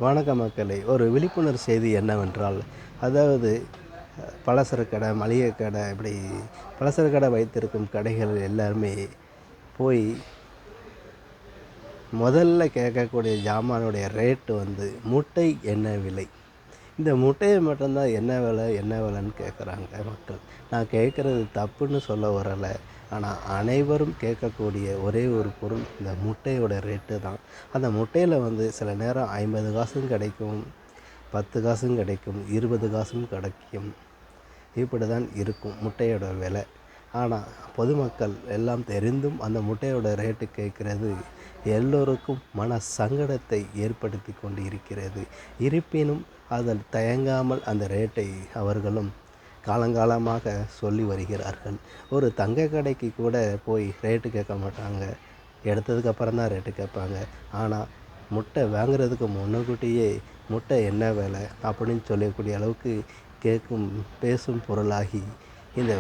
வணக்கம் மக்களே. ஒரு விழிப்புணர்வு செய்தி என்னவென்றால், அதாவது பலசரக்கு கடை, மளிகை கடை, இப்படி பலசரக்கு கடை வைத்திருக்கும் கடைகள் எல்லாருமே போய் முதல்ல கேட்கக்கூடிய ஜாமானுடைய ரேட்டு முட்டை என்ன விலை? இந்த முட்டையை மட்டும்தான் என்ன விலை என்ன விலைன்னு கேட்குறாங்க மக்கள். நான் கேட்குறது தப்புன்னு சொல்ல வரலை. ஆனால் அனைவரும் கேட்கக்கூடிய ஒரே ஒரு பொருள் இந்த முட்டையோட ரேட்டு தான். அந்த முட்டையில் சில நேரம் 50 காசும் கிடைக்கும், 10 காசும் கிடைக்கும், 20 காசும் கிடைக்கும். இப்படி தான் இருக்கும் முட்டையோட விலை. ஆனால் பொதுமக்கள் எல்லாம் தெரிந்தும் அந்த முட்டையோட ரேட்டு கேட்குறது எல்லோருக்கும் மன சங்கடத்தை ஏற்படுத்தி கொண்டு இருக்கிறது. இருப்பினும் அதில் தயங்காமல் அந்த ரேட்டை அவர்களும் காலங்காலமாக சொல்லி வருகிறார்கள். ஒரு தங்க கடைக்கு கூட போய் ரேட்டு கேட்க மாட்டாங்க, எடுத்ததுக்கப்புறம் தான் ரேட்டு கேட்பாங்க. ஆனால் முட்டை வாங்குறதுக்கு முன்னுக்கூட்டியே முட்டை என்ன விலை அப்படின்னு சொல்லக்கூடிய அளவுக்கு பேசும் பொருளாகி இந்த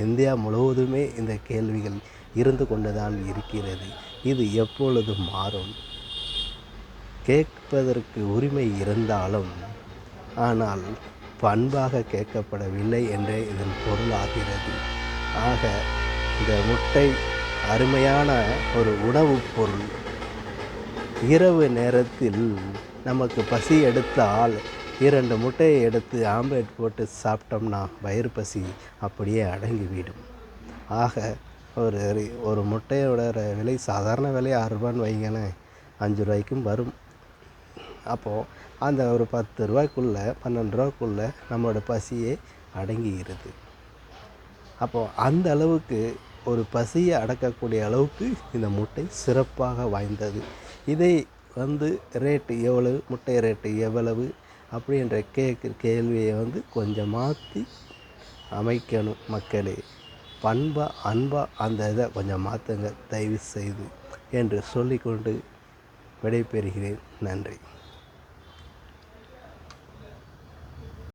இந்தியா முழுவதுமே இந்த கேள்விகள் இருந்து கொண்டு தான் இருக்கிறது. இது எப்பொழுது மாறும்? கேட்பதற்கு உரிமை இருந்தாலும் ஆனால் பண்பாக கேட்கப்படவில்லை என்றே இதன் பொருளாகிறது. ஆக இந்த முட்டை அருமையான ஒரு உணவுப் பொருள். இரவு நேரத்தில் நமக்கு பசி எடுத்தால் 2 முட்டையை எடுத்து ஆம்லேட் போட்டு சாப்பிட்டோம்னா வயிறு பசி அப்படியே அடங்கிவிடும். ஆக ஒரு முட்டையோட விலை சாதாரண விலை 6 ரூபான்னு வைங்களேன், 5 ரூபாய்க்கும் வரும். அப்போது அந்த ஒரு 10 ரூபாய்க்குள்ளே 12 ரூபாய்க்குள்ளே நம்மளோட பசியே அடங்கிடுது. அப்போது அந்த அளவுக்கு ஒரு பசியை அடக்கக்கூடிய அளவுக்கு இந்த முட்டை சிறப்பாக வாய்ந்தது. இதை ரேட்டு எவ்வளவு, முட்டை ரேட்டு எவ்வளவு அப்படின்ற கேள்வியை கொஞ்சம் மாற்றி அமைக்கணும் மக்களே. அன்பாக அந்த இதை கொஞ்சம் மாற்றுங்க தயவு செய்து என்று சொல்லிக்கொண்டு விடைபெறுகிறேன். நன்றி.